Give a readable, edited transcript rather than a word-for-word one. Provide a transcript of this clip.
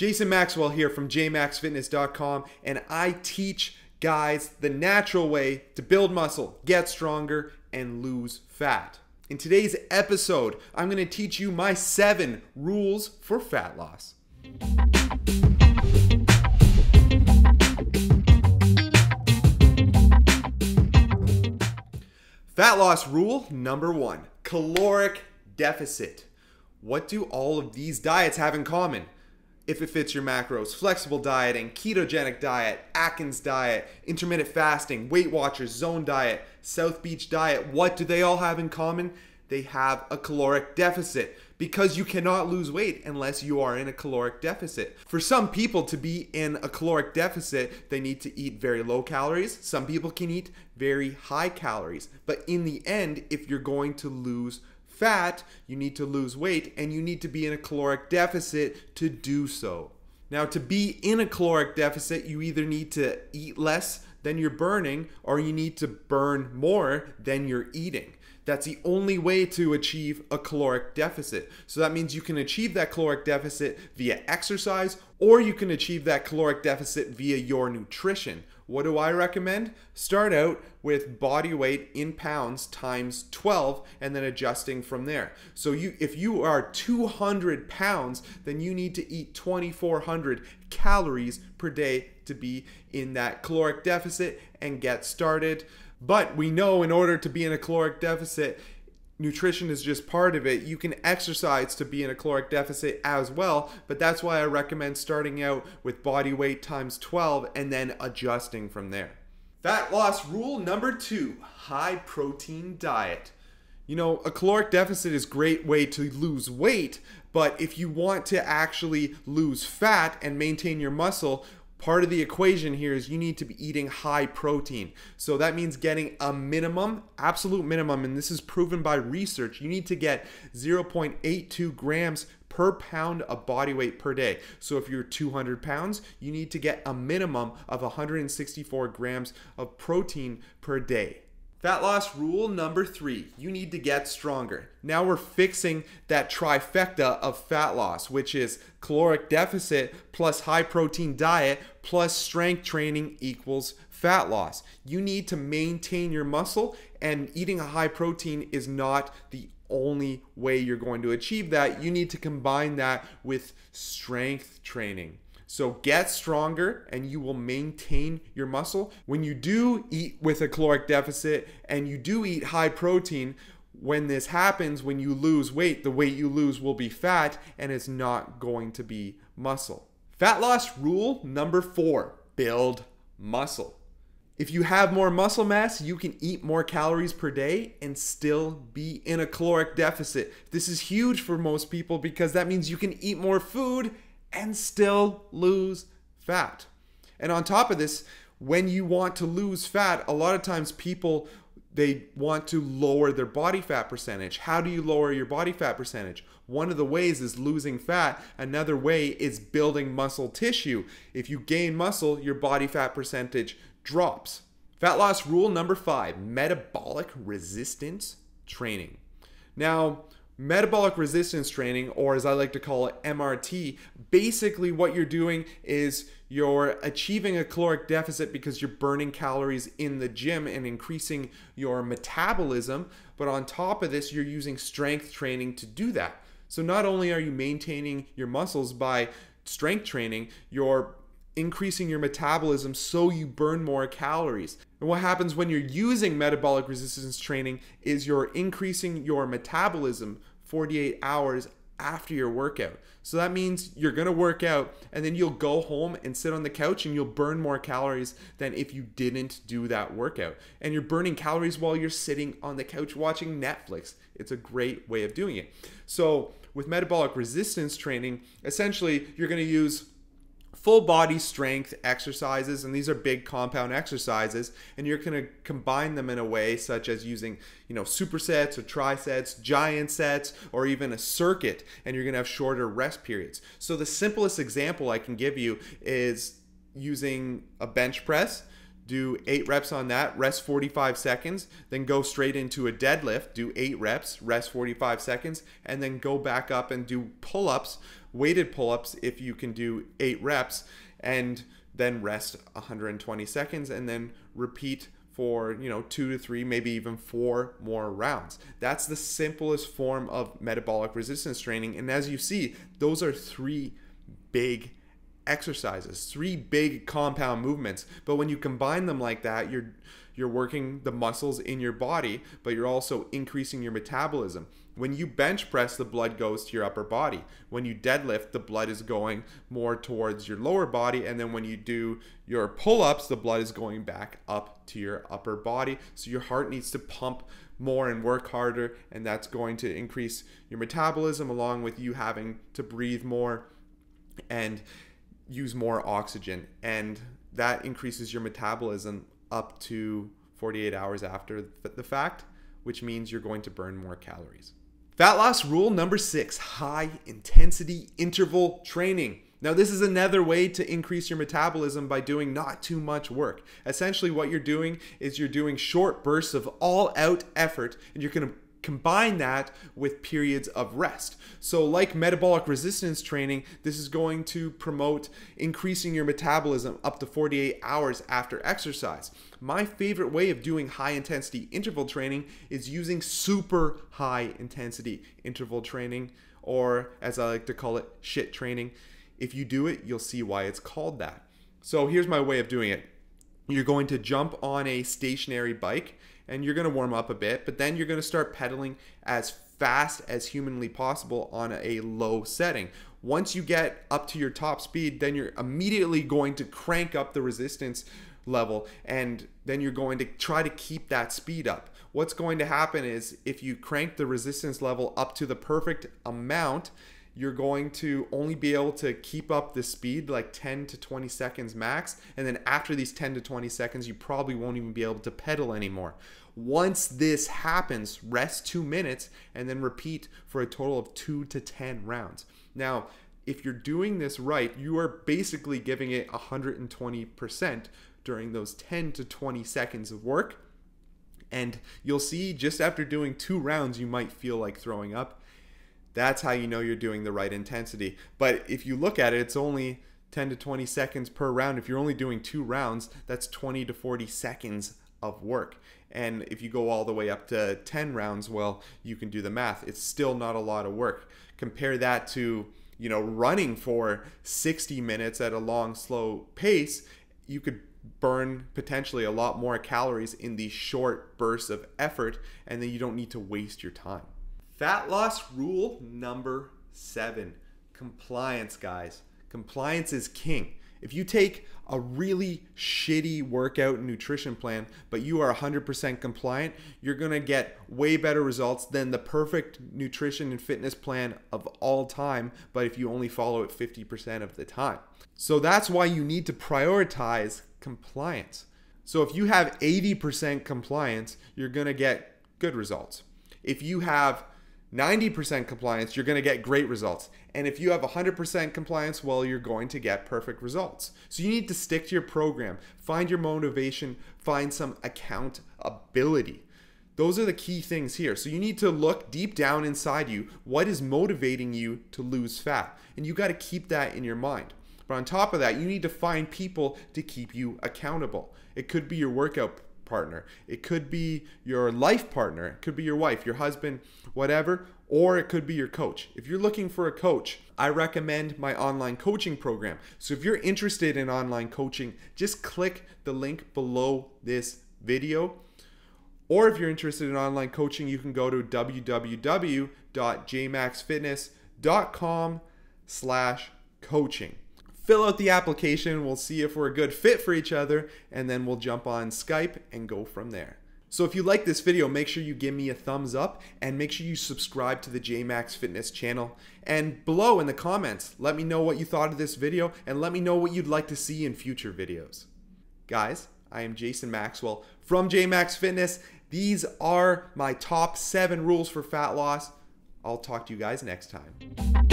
Jason Maxwell here from jmaxfitness.com, and I teach guys the natural way to build muscle, get stronger, and lose fat. In today's episode, I'm going to teach you my 7 rules for fat loss. Fat loss rule number 1, caloric deficit. What do all of these diets have in common? If it fits your macros, flexible dieting, ketogenic diet, Atkins diet, intermittent fasting, Weight Watchers, zone diet, South Beach diet, what do they all have in common? They have a caloric deficit, because you cannot lose weight unless you are in a caloric deficit. For some people to be in a caloric deficit, they need to eat very low calories. Some people can eat very high calories. But in the end, if you're going to lose fat, you need to lose weight, and you need to be in a caloric deficit to do so. Now, to be in a caloric deficit, you either need to eat less than you're burning, or you need to burn more than you're eating. That's the only way to achieve a caloric deficit. So that means you can achieve that caloric deficit via exercise, or you can achieve that caloric deficit via your nutrition. What do I recommend? Start out with body weight in pounds times 12 and then adjusting from there. So if you are 200 pounds, then you need to eat 2,400 calories per day to be in that caloric deficit and get started. But we know in order to be in a caloric deficit, nutrition is just part of it. You can exercise to be in a caloric deficit as well, but that's why I recommend starting out with body weight times 12 and then adjusting from there. Fat loss rule number 2, high protein diet. You know, a caloric deficit is a great way to lose weight, but if you want to actually lose fat and maintain your muscle, part of the equation here is you need to be eating high protein. So that means getting a minimum, absolute minimum, and this is proven by research, you need to get 0.82 grams per pound of body weight per day. So if you're 200 pounds, you need to get a minimum of 164 grams of protein per day. Fat loss rule number 3, you need to get stronger. Now we're fixing that trifecta of fat loss, which is caloric deficit plus high protein diet plus strength training equals fat loss. You need to maintain your muscle, and eating a high protein is not the only way you're going to achieve that. You need to combine that with strength training. So get stronger and you will maintain your muscle. When you do eat with a caloric deficit and you do eat high protein, when this happens, when you lose weight, the weight you lose will be fat and it's not going to be muscle. Fat loss rule number 4, build muscle. If you have more muscle mass, you can eat more calories per day and still be in a caloric deficit. This is huge for most people because that means you can eat more food and still lose fat. And on top of this, when you want to lose fat, a lot of times people, they want to lower their body fat percentage. How do you lower your body fat percentage? One of the ways is losing fat. Another way is building muscle tissue. If you gain muscle, your body fat percentage drops. Fat loss rule number 5, metabolic resistance training. Now, metabolic resistance training, or as I like to call it, MRT, basically what you're doing is you're achieving a caloric deficit because you're burning calories in the gym and increasing your metabolism. But on top of this, you're using strength training to do that. So not only are you maintaining your muscles by strength training, you're increasing your metabolism so you burn more calories. And what happens when you're using metabolic resistance training is you're increasing your metabolism 48 hours after your workout. So that means you're gonna work out and then you'll go home and sit on the couch and you'll burn more calories than if you didn't do that workout. And you're burning calories while you're sitting on the couch watching Netflix. It's a great way of doing it. So with metabolic resistance training, essentially you're gonna use full body strength exercises, and these are big compound exercises, and you're going to combine them in a way such as using, supersets or trisets, giant sets, or even a circuit, and you're going to have shorter rest periods. So the simplest example I can give you is using a bench press. Do 8 reps on that, rest 45 seconds, then go straight into a deadlift, do 8 reps, rest 45 seconds, and then go back up and do pull-ups weighted pull-ups if you can do 8 reps, and then rest 120 seconds and then repeat for 2 to 3, maybe even 4 more rounds. That's the simplest form of metabolic resistance training. And as you see, those are 3 big exercises, 3 big compound movements. But when you combine them like that, you're working the muscles in your body, but you're also increasing your metabolism. When you bench press, the blood goes to your upper body. When you deadlift, the blood is going more towards your lower body. And then when you do your pull-ups, the blood is going back up to your upper body. So your heart needs to pump more and work harder, and that's going to increase your metabolism, along with you having to breathe more and use more oxygen. And that increases your metabolism up to 48 hours after the fact, which means you're going to burn more calories. Fat loss rule number 6, high intensity interval training. Now, this is another way to increase your metabolism by doing not too much work. Essentially, what you're doing is you're doing short bursts of all out effort, and you're going to combine that with periods of rest. So like metabolic resistance training, this is going to promote increasing your metabolism up to 48 hours after exercise. My favorite way of doing high intensity interval training is using super high intensity interval training, or as I like to call it, shit training. If you do it, you'll see why it's called that. So here's my way of doing it. You're going to jump on a stationary bike and you're going to warm up a bit, but then you're going to start pedaling as fast as humanly possible on a low setting. Once you get up to your top speed, then you're immediately going to crank up the resistance level, and then you're going to try to keep that speed up. What's going to happen is if you crank the resistance level up to the perfect amount, you're going to only be able to keep up the speed like 10 to 20 seconds max. And then after these 10 to 20 seconds, you probably won't even be able to pedal anymore. Once this happens, rest 2 minutes and then repeat for a total of 2 to 10 rounds. Now, if you're doing this right, you are basically giving it 120% during those 10 to 20 seconds of work. And you'll see just after doing 2 rounds, you might feel like throwing up. That's how you know you're doing the right intensity. But if you look at it, it's only 10 to 20 seconds per round. If you're only doing 2 rounds, that's 20 to 40 seconds of work. And if you go all the way up to 10 rounds, well, you can do the math. It's still not a lot of work. Compare that to, running for 60 minutes at a long, slow pace. You could burn potentially a lot more calories in these short bursts of effort, and then you don't need to waste your time. Fat loss rule number 7, compliance, guys. Compliance is king. If you take a really shitty workout and nutrition plan, but you are 100% compliant, you're gonna get way better results than the perfect nutrition and fitness plan of all time, but if you only follow it 50% of the time. So that's why you need to prioritize compliance. So if you have 80% compliance, you're gonna get good results. If you have 90% compliance, you're going to get great results. And if you have 100% compliance, well, you're going to get perfect results. So you need to stick to your program, find your motivation, find some accountability. Those are the key things here. So you need to look deep down inside you. What is motivating you to lose fat? And you got to keep that in your mind. But on top of that, you need to find people to keep you accountable. It could be your workout partner. It could be your life partner. It could be your wife, your husband, whatever, or it could be your coach. If you're looking for a coach, I recommend my online coaching program. So if you're interested in online coaching, just click the link below this video. Or if you're interested in online coaching, you can go to www.jmaxfitness.com/coaching. Fill out the application, we'll see if we're a good fit for each other, and then we'll jump on Skype and go from there. So if you like this video, make sure you give me a thumbs up and make sure you subscribe to the JMax Fitness channel. And below in the comments, let me know what you thought of this video and let me know what you'd like to see in future videos. Guys, I am Jason Maxwell from JMax Fitness. These are my top 7 rules for fat loss. I'll talk to you guys next time.